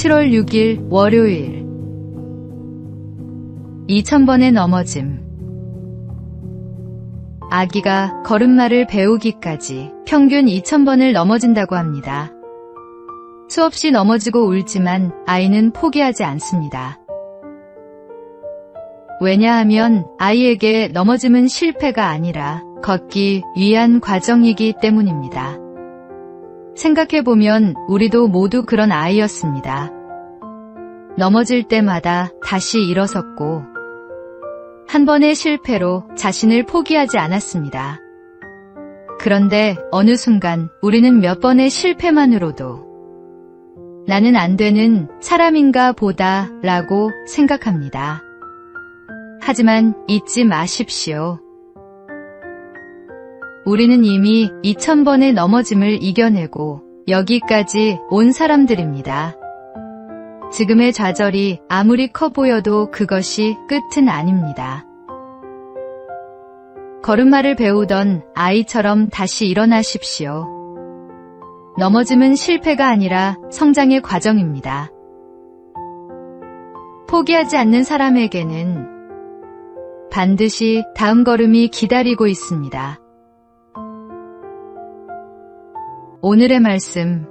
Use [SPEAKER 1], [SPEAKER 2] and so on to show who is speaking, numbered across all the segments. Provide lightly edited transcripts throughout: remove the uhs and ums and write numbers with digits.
[SPEAKER 1] 7월 6일 월요일 2000번의 넘어짐. 아기가 걸음마를 배우기까지 평균 2000번을 넘어진다고 합니다. 수없이 넘어지고 울지만 아이는 포기하지 않습니다. 왜냐하면 아이에게 넘어짐은 실패가 아니라 걷기 위한 과정이기 때문입니다. 생각해보면 우리도 모두 그런 아이였습니다. 넘어질 때마다 다시 일어섰고 한 번의 실패로 자신을 포기하지 않았습니다. 그런데 어느 순간 우리는 몇 번의 실패만으로도 나는 안 되는 사람인가 보다 라고 생각합니다. 하지만 잊지 마십시오. 우리는 이미 2000번의 넘어짐을 이겨내고 여기까지 온 사람들입니다. 지금의 좌절이 아무리 커 보여도 그것이 끝은 아닙니다. 걸음마를 배우던 아이처럼 다시 일어나십시오. 넘어짐은 실패가 아니라 성장의 과정입니다. 포기하지 않는 사람에게는 반드시 다음 걸음이 기다리고 있습니다. 오늘의 말씀.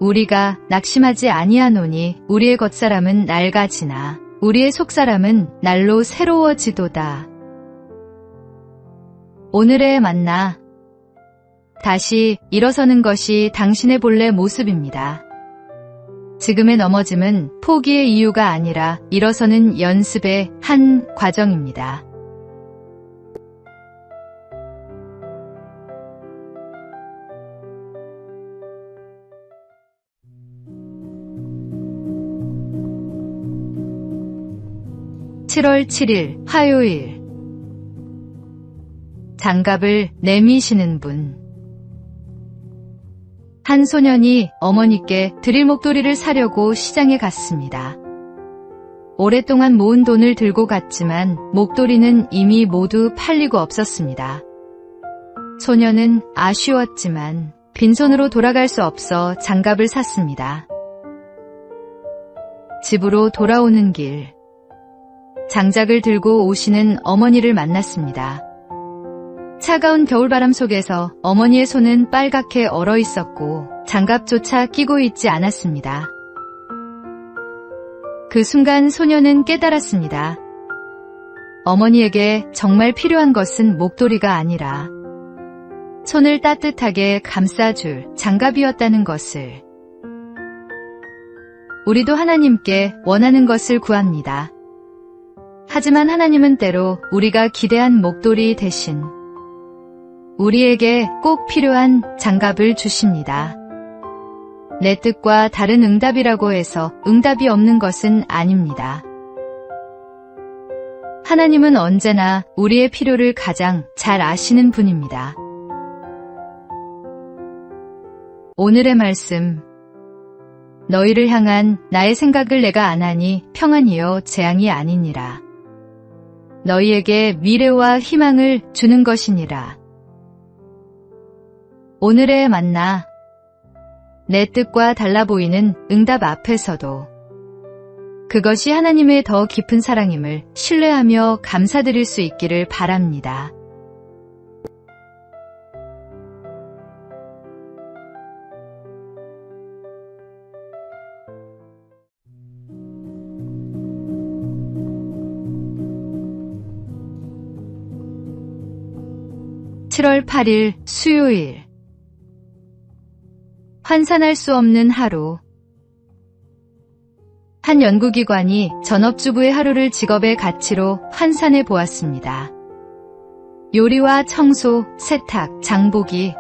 [SPEAKER 1] 우리가 낙심하지 아니하노니 우리의 겉사람은 낡아지나 우리의 속사람은 날로 새로워지도다. 오늘의 만나. 다시 일어서는 것이 당신의 본래 모습입니다. 지금의 넘어짐은 포기의 이유가 아니라 일어서는 연습의 한 과정입니다. (7월 7일) 화요일. 장갑을 내미시는 분. 한 소년이 어머니께 드릴 목도리를 사려고 시장에 갔습니다. 오랫동안 모은 돈을 들고 갔지만 목도리는 이미 모두 팔리고 없었습니다. 소년은 아쉬웠지만 빈손으로 돌아갈 수 없어 장갑을 샀습니다. 집으로 돌아오는 길. 장작을 들고 오시는 어머니를 만났습니다. 차가운 겨울바람 속에서 어머니의 손은 빨갛게 얼어 있었고 장갑조차 끼고 있지 않았습니다. 그 순간 소녀는 깨달았습니다. 어머니에게 정말 필요한 것은 목도리가 아니라 손을 따뜻하게 감싸줄 장갑이었다는 것을. 우리도 하나님께 원하는 것을 구합니다. 하지만 하나님은 때로 우리가 기대한 목도리 대신 우리에게 꼭 필요한 장갑을 주십니다. 내 뜻과 다른 응답이라고 해서 응답이 없는 것은 아닙니다. 하나님은 언제나 우리의 필요를 가장 잘 아시는 분입니다. 오늘의 말씀. 너희를 향한 나의 생각을 내가 아나니 평안이요 재앙이 아니니라. 너희에게 미래와 희망을 주는 것이니라. 오늘의 만나. 내 뜻과 달라 보이는 응답 앞에서도 그것이 하나님의 더 깊은 사랑임을 신뢰하며 감사드릴 수 있기를 바랍니다. (7월 8일) 수요일. 환산할 수 없는 하루. 한 연구기관이 전업주부의 하루를 직업의 가치로 환산해 보았습니다. 요리와 청소, 세탁, 장보기,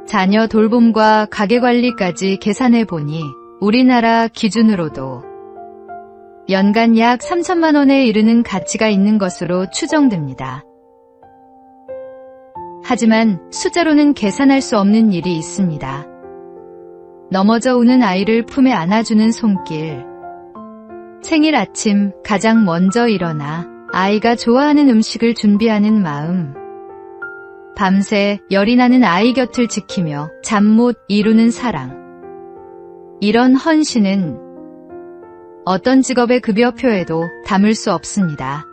[SPEAKER 1] 자녀 돌봄과 가게관리까지 계산해 보니 우리나라 기준으로도 연간 약 3천만 원에 이르는 가치가 있는 것으로 추정됩니다. 하지만 숫자로는 계산할 수 없는 일이 있습니다. 넘어져 우는 아이를 품에 안아주는 손길. 생일 아침 가장 먼저 일어나 아이가 좋아하는 음식을 준비하는 마음. 밤새 열이 나는 아이 곁을 지키며 잠 못 이루는 사랑. 이런 헌신은 어떤 직업의 급여표에도 담을 수 없습니다.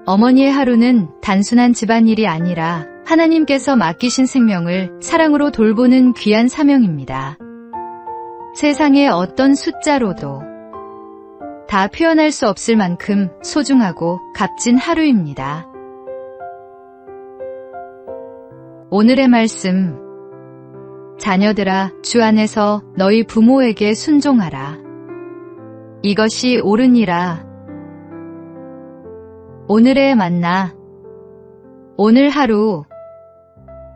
[SPEAKER 1] 어머니의 하루는 단순한 집안일이 아니라 하나님께서 맡기신 생명을 사랑으로 돌보는 귀한 사명입니다. 세상의 어떤 숫자로도 다 표현할 수 없을 만큼 소중하고 값진 하루입니다. 오늘의 말씀, 자녀들아, 주 안에서 너희 부모에게 순종하라. 이것이 옳으니라. 오늘의 만나, 오늘 하루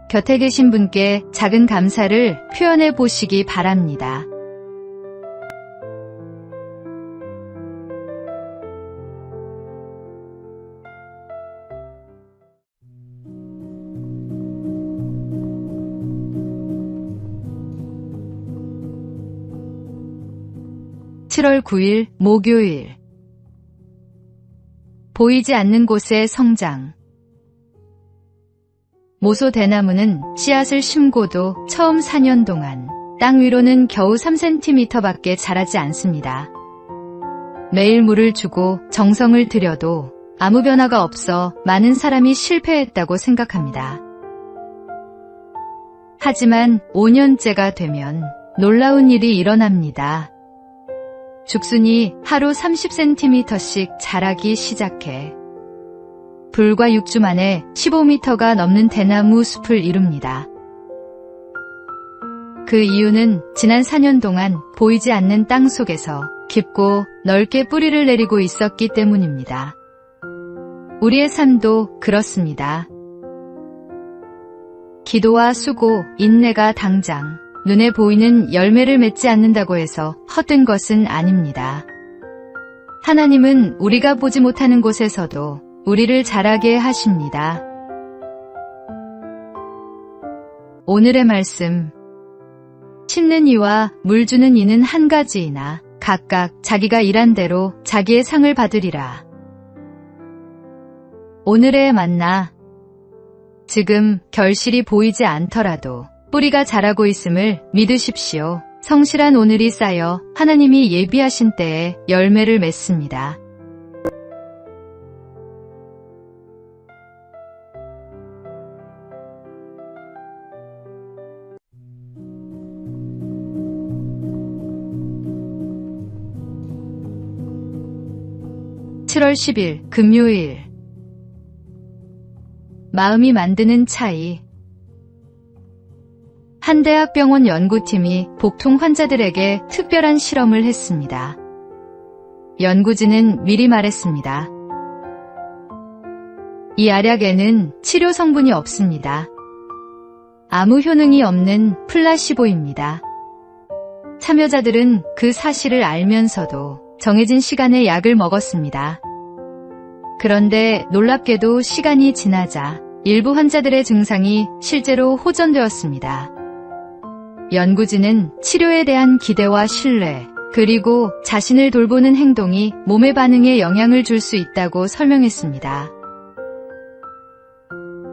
[SPEAKER 1] 곁에 계신 분께 작은 감사를 표현해 보시기 바랍니다. (7월 9일) 목요일. 보이지 않는 곳의 성장. 모소 대나무는 씨앗을 심고도 처음 4년 동안 땅 위로는 겨우 3cm밖에 자라지 않습니다. 매일 물을 주고 정성을 들여도 아무 변화가 없어 많은 사람이 실패했다고 생각합니다. 하지만 5년째가 되면 놀라운 일이 일어납니다. 죽순이 하루 30cm씩 자라기 시작해 불과 6주 만에 15m가 넘는 대나무 숲을 이룹니다. 그 이유는 지난 4년 동안 보이지 않는 땅 속에서 깊고 넓게 뿌리를 내리고 있었기 때문입니다. 우리의 삶도 그렇습니다. 기도와 수고, 인내가 당장 눈에 보이는 열매를 맺지 않는다고 해서 헛된 것은 아닙니다. 하나님은 우리가 보지 못하는 곳에서도 우리를 자라게 하십니다. 오늘의 말씀, 심는 이와 물 주는 이는 한 가지이나 각각 자기가 일한 대로 자기의 상을 받으리라. 오늘의 만나, 지금 결실이 보이지 않더라도 뿌리가 자라고 있음을 믿으십시오. 성실한 오늘이 쌓여 하나님이 예비하신 때에 열매를 맺습니다. (7월 10일) 금요일. 마음이 만드는 차이. 한 대학병원 연구팀이 복통 환자들에게 특별한 실험을 했습니다. 연구진은 미리 말했습니다. 이 알약에는 치료 성분이 없습니다. 아무 효능이 없는 플라시보입니다. 참여자들은 그 사실을 알면서도 정해진 시간에 약을 먹었습니다. 그런데 놀랍게도 시간이 지나자 일부 환자들의 증상이 실제로 호전되었습니다. 연구진은 치료에 대한 기대와 신뢰, 그리고 자신을 돌보는 행동이 몸의 반응에 영향을 줄 수 있다고 설명했습니다.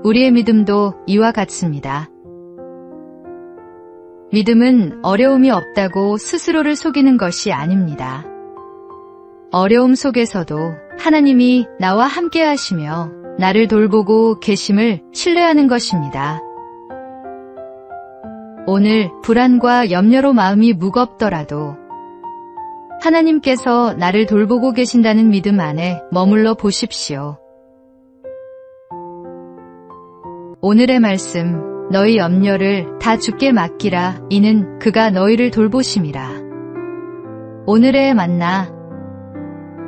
[SPEAKER 1] 우리의 믿음도 이와 같습니다. 믿음은 어려움이 없다고 스스로를 속이는 것이 아닙니다. 어려움 속에서도 하나님이 나와 함께 하시며 나를 돌보고 계심을 신뢰하는 것입니다. 오늘 불안과 염려로 마음이 무겁더라도 하나님께서 나를 돌보고 계신다는 믿음 안에 머물러 보십시오. 오늘의 말씀, 너희 염려를 다 주께 맡기라. 이는 그가 너희를 돌보심이라. 오늘의 만나,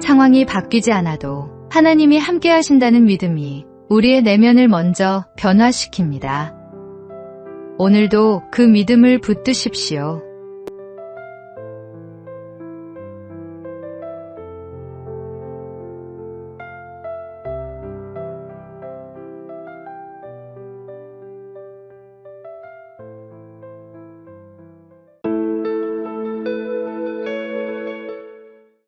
[SPEAKER 1] 상황이 바뀌지 않아도 하나님이 함께 하신다는 믿음이 우리의 내면을 먼저 변화시킵니다. 오늘도 그 믿음을 붙드십시오.